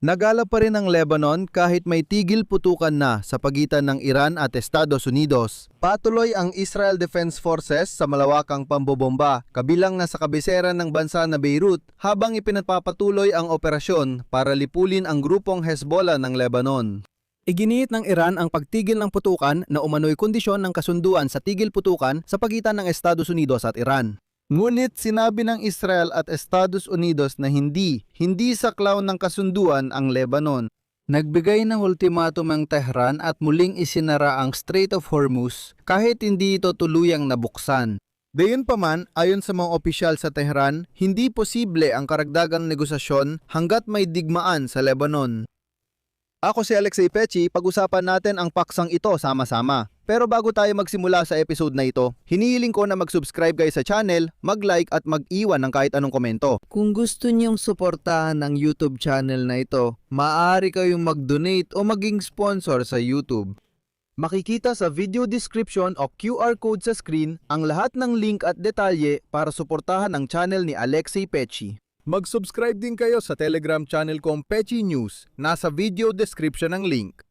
Nagala pa rin ang Lebanon kahit may tigil putukan na sa pagitan ng Iran at Estados Unidos. Patuloy ang Israel Defense Forces sa malawakang pambobomba, kabilang na sa kabisera ng bansa na Beirut, habang ipinagpapatuloy ang operasyon para lipulin ang grupong Hezbollah ng Lebanon. Iginiit ng Iran ang pagtigil ng putukan na umano'y kondisyon ng kasunduan sa tigil putukan sa pagitan ng Estados Unidos at Iran. Ngunit sinabi ng Israel at Estados Unidos na hindi saklaw ng kasunduan ang Lebanon. Nagbigay ng ultimatum ang Tehran at muling isinara ang Strait of Hormuz kahit hindi ito tuluyang nabuksan. Gayunpaman, ayon sa mga opisyal sa Tehran, hindi posible ang karagdagang negosasyon hanggat may digmaan sa Lebanon. Ako si Alexei Pechi, pag-usapan natin ang paksang ito sama-sama. Pero bago tayo magsimula sa episode na ito, hinihiling ko na mag-subscribe kayo sa channel, mag-like at mag-iwan ng kahit anong komento. Kung gusto niyong suportahan ang YouTube channel na ito, maaari kayong mag-donate o maging sponsor sa YouTube. Makikita sa video description o QR code sa screen ang lahat ng link at detalye para suportahan ang channel ni Alexei Pechi. Mag-subscribe din kayo sa Telegram channel kong Pechi News, nasa video description ang link.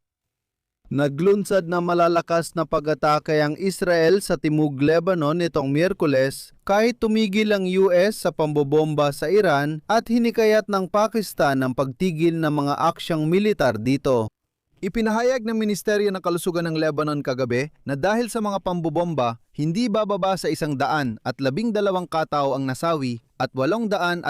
Naglunsad na malalakas na pag-atake ang Israel sa Timog Lebanon nitong Miyerkules kahit tumigil ang US sa pambobomba sa Iran at hinikayat ng Pakistan ang pagtigil ng mga aksyang militar dito. Ipinahayag ng Ministeryo ng Kalusugan ng Lebanon kagabi na dahil sa mga pambobomba, hindi bababa sa 100 at 12 katao ang nasawi at 837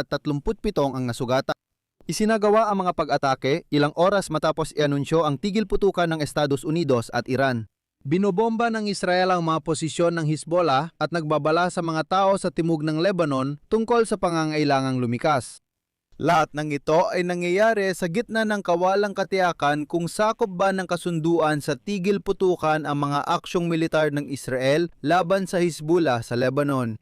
ang nasugatan. Isinagawa ang mga pag-atake ilang oras matapos i-anunsyo ang tigil putukan ng Estados Unidos at Iran. Binobomba ng Israel ang mga posisyon ng Hezbollah at nagbabala sa mga tao sa timog ng Lebanon tungkol sa pangangailangang lumikas. Lahat ng ito ay nangyayari sa gitna ng kawalang katiyakan kung sakop ba ng kasunduan sa tigil putukan ang mga aksyong militar ng Israel laban sa Hezbollah sa Lebanon.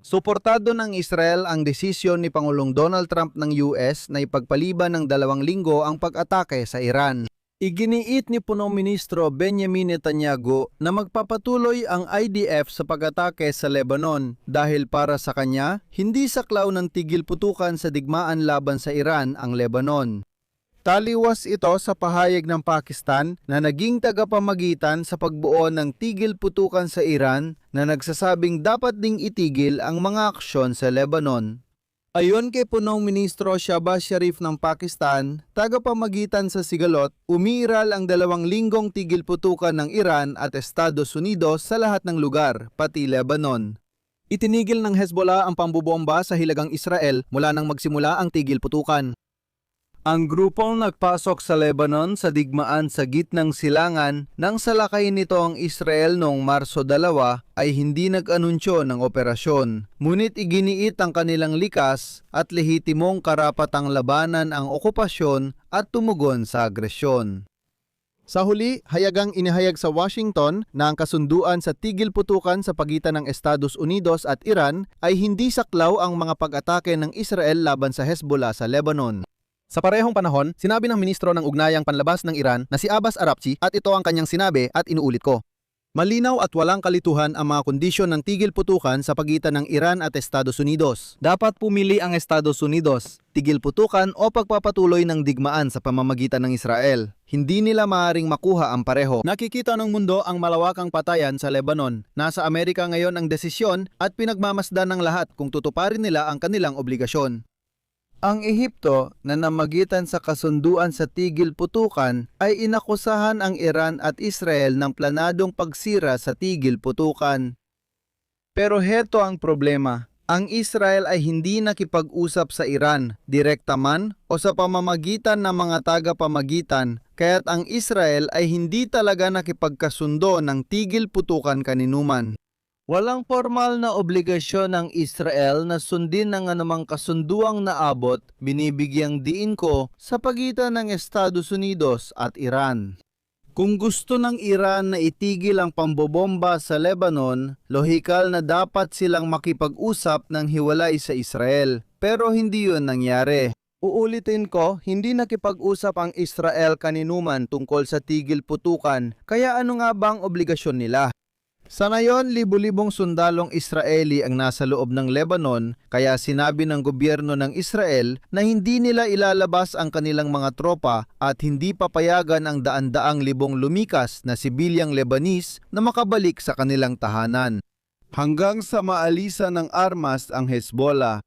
Suportado ng Israel ang desisyon ni Pangulong Donald Trump ng US na ipagpaliban ng 2 linggo ang pag-atake sa Iran. Iginiit ni Punong Ministro Benjamin Netanyahu na magpapatuloy ang IDF sa pag-atake sa Lebanon dahil para sa kanya, hindi saklaw ng tigil putukan sa digmaan laban sa Iran ang Lebanon. Taliwas ito sa pahayag ng Pakistan na naging tagapamagitan sa pagbuo ng tigil putukan sa Iran na nagsasabing dapat ding itigil ang mga aksyon sa Lebanon. Ayon kay Punong Ministro Shahbaz Sharif ng Pakistan, tagapamagitan sa sigalot, umiiral ang 2 linggong tigil putukan ng Iran at Estados Unidos sa lahat ng lugar, pati Lebanon. Itinigil ng Hezbollah ang pambobomba sa hilagang Israel mula nang magsimula ang tigil putukan. Ang grupong nagpasok sa Lebanon sa digmaan sa gitnang silangan nang salakay nito ang Israel noong Marso 2 ay hindi nag-anunsyo ng operasyon. Ngunit iginiit ang kanilang likas at lehitimong karapatang labanan ang okupasyon at tumugon sa agresyon. Sa huli, hayagang inihayag sa Washington na ang kasunduan sa tigil putukan sa pagitan ng Estados Unidos at Iran ay hindi saklaw ang mga pag-atake ng Israel laban sa Hezbollah sa Lebanon. Sa parehong panahon, sinabi ng Ministro ng Ugnayang Panlabas ng Iran na si Abbas Araghchi at ito ang kanyang sinabi at inuulit ko. Malinaw at walang kalituhan ang mga kondisyon ng tigil putukan sa pagitan ng Iran at Estados Unidos. Dapat pumili ang Estados Unidos, tigil putukan o pagpapatuloy ng digmaan sa pamamagitan ng Israel. Hindi nila maaaring makuha ang pareho. Nakikita ng mundo ang malawakang patayan sa Lebanon. Nasa Amerika ngayon ang desisyon at pinagmamasdan ng lahat kung tutuparin nila ang kanilang obligasyon. Ang Ehipto na namagitan sa kasunduan sa tigil putukan ay inakusahan ang Iran at Israel ng planadong pagsira sa tigil putukan. Pero heto ang problema. Ang Israel ay hindi nakipag-usap sa Iran, direkta man o sa pamamagitan ng mga tagapamagitan, kaya't ang Israel ay hindi talaga nakipagkasundo ng tigil putukan kaninuman. Walang formal na obligasyon ng Israel na sundin ng anumang kasunduang naabot, binibigyang diin ko sa pagitan ng Estados Unidos at Iran. Kung gusto ng Iran na itigil ang pambobomba sa Lebanon, lohikal na dapat silang makipag-usap ng hiwalay sa Israel. Pero hindi yun nangyari. Uulitin ko, hindi nakipag-usap ang Israel kaninuman tungkol sa tigil putukan, kaya ano nga bang obligasyon nila? Sa ngayon, libu-libong sundalong Israeli ang nasa loob ng Lebanon, kaya sinabi ng gobyerno ng Israel na hindi nila ilalabas ang kanilang mga tropa at hindi papayagan ang daan-daang libong lumikas na sibilyang Lebanese na makabalik sa kanilang tahanan. Hanggang sa maalisan ng armas ang Hezbollah.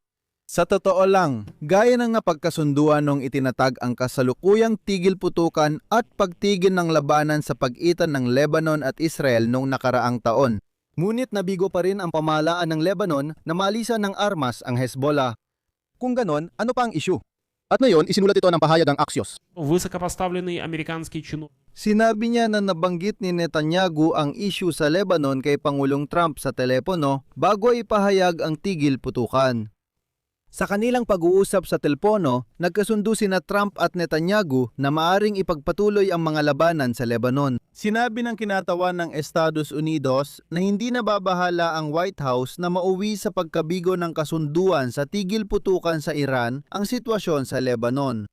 Sa totoo lang, gaya ng napagkasunduan nung itinatag ang kasalukuyang tigil putukan at pagtigil ng labanan sa pagitan ng Lebanon at Israel noong nakaraang taon. Ngunit nabigo pa rin ang pamahalaan ng Lebanon na maalisan ng armas ang Hezbollah. Kung ganon, ano pa ang issue? At ngayon, isinulat ito ng pahayag ng Axios. Высокопоставленный американский чиновник. Sinabi niya na nabanggit ni Netanyahu ang issue sa Lebanon kay Pangulong Trump sa telepono bago ipahayag ang tigil putukan. Sa kanilang pag-uusap sa telepono, nagkasundo sina Trump at Netanyahu na maaring ipagpatuloy ang mga labanan sa Lebanon. Sinabi ng kinatawan ng Estados Unidos na hindi nababahala ang White House na mauwi sa pagkabigo ng kasunduan sa tigil putukan sa Iran ang sitwasyon sa Lebanon.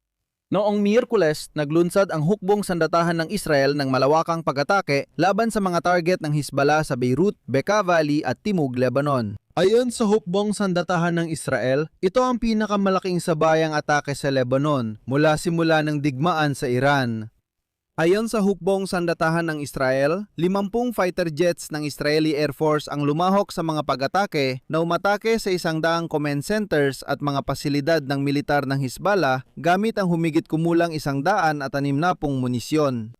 Noong Miyerkules, naglunsad ang hukbong sandatahan ng Israel ng malawakang pag-atake laban sa mga target ng Hezbollah sa Beirut, Bekaa Valley at Timog, Lebanon. Ayon sa hukbong sandatahan ng Israel, ito ang pinakamalaking sabayang atake sa Lebanon mula simula ng digmaan sa Iran. Ayon sa hukbong sandatahan ng Israel, 50 fighter jets ng Israeli Air Force ang lumahok sa mga pag-atake na umatake sa 100 command centers at mga pasilidad ng militar ng Hezbollah gamit ang humigit kumulang 160 munisyon.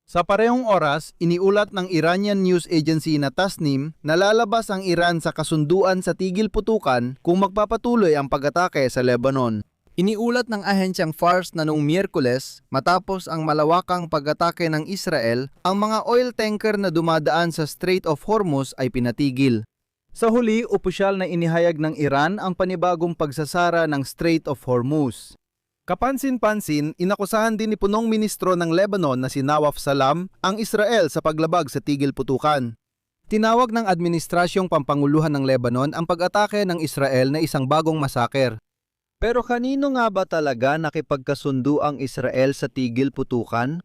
Sa parehong oras, iniulat ng Iranian news agency na Tasnim na lalabas ang Iran sa kasunduan sa tigil putukan kung magpapatuloy ang pag-atake sa Lebanon. Iniulat ng ahensyang Fars na noong Miyerkules, matapos ang malawakang pag-atake ng Israel, ang mga oil tanker na dumadaan sa Strait of Hormuz ay pinatigil. Sa huli, opisyal na inihayag ng Iran ang panibagong pagsasara ng Strait of Hormuz. Kapansin-pansin, inakusahan din ni punong ministro ng Lebanon na si Nawaf Salam ang Israel sa paglabag sa tigil putukan. Tinawag ng administrasyong pampanguluhan ng Lebanon ang pag-atake ng Israel na isang bagong masaker. Pero kanino nga ba talaga nakipagkasundo ang Israel sa tigil putukan?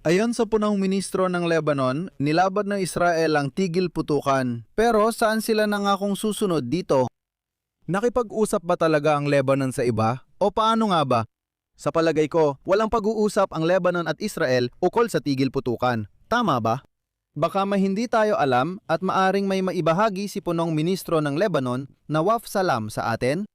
Ayon sa punong ministro ng Lebanon, nilaban ng Israel ang tigil putukan. Pero saan sila nangakong susunod dito? Nakipag-usap ba talaga ang Lebanon sa iba? O paano nga ba? Sa palagay ko, walang pag-uusap ang Lebanon at Israel ukol sa tigil putukan. Tama ba? Baka may hindi tayo alam at maaring may maibahagi si punong ministro ng Lebanon, Nawaf Salam, sa atin?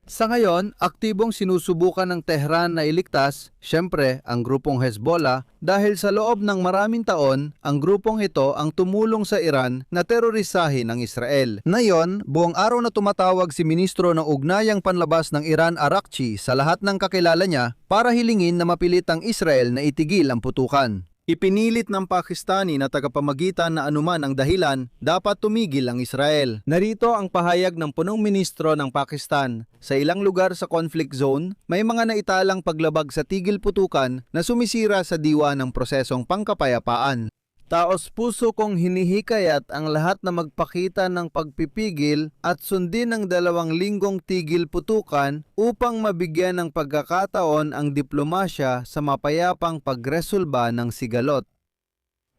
Sa ngayon, aktibong sinusubukan ng Tehran na iligtas, syempre, ang grupong Hezbollah dahil sa loob ng maraming taon, ang grupong ito ang tumulong sa Iran na terorisahin ng Israel. Ngayon, buong araw na tumatawag si Ministro ng Ugnayang Panlabas ng Iran, Arakchi, sa lahat ng kakilala niya para hilingin na mapilit ang Israel na itigil ang putukan. Ipinilit ng Pakistani na tagapamagitan na anuman ang dahilan, dapat tumigil ang Israel. Narito ang pahayag ng punong ministro ng Pakistan. Sa ilang lugar sa conflict zone, may mga naitalang paglabag sa tigil putukan na sumisira sa diwa ng prosesong pangkapayapaan. Taos puso kong hinihikayat ang lahat na magpakita ng pagpipigil at sundin ang 2 linggong tigil putukan upang mabigyan ng pagkakataon ang diplomasya sa mapayapang pagresolba ng sigalot.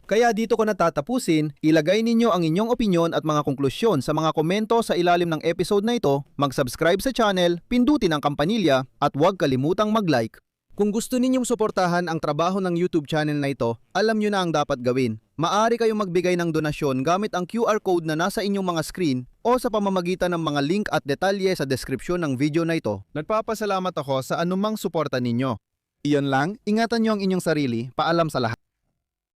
Kaya dito ko natatapusin, ilagay ninyo ang inyong opinyon at mga konklusyon sa mga komento sa ilalim ng episode na ito, mag-subscribe sa channel, pindutin ang kampanilya at huwag kalimutang mag-like. Kung gusto ninyong suportahan ang trabaho ng YouTube channel na ito, alam nyo na ang dapat gawin. Maaari kayong magbigay ng donasyon gamit ang QR code na nasa inyong mga screen o sa pamamagitan ng mga link at detalye sa deskripsyon ng video na ito. Nagpapasalamat ako sa anumang suporta ninyo. Iyon lang, ingatan nyo ang inyong sarili. Paalam sa lahat.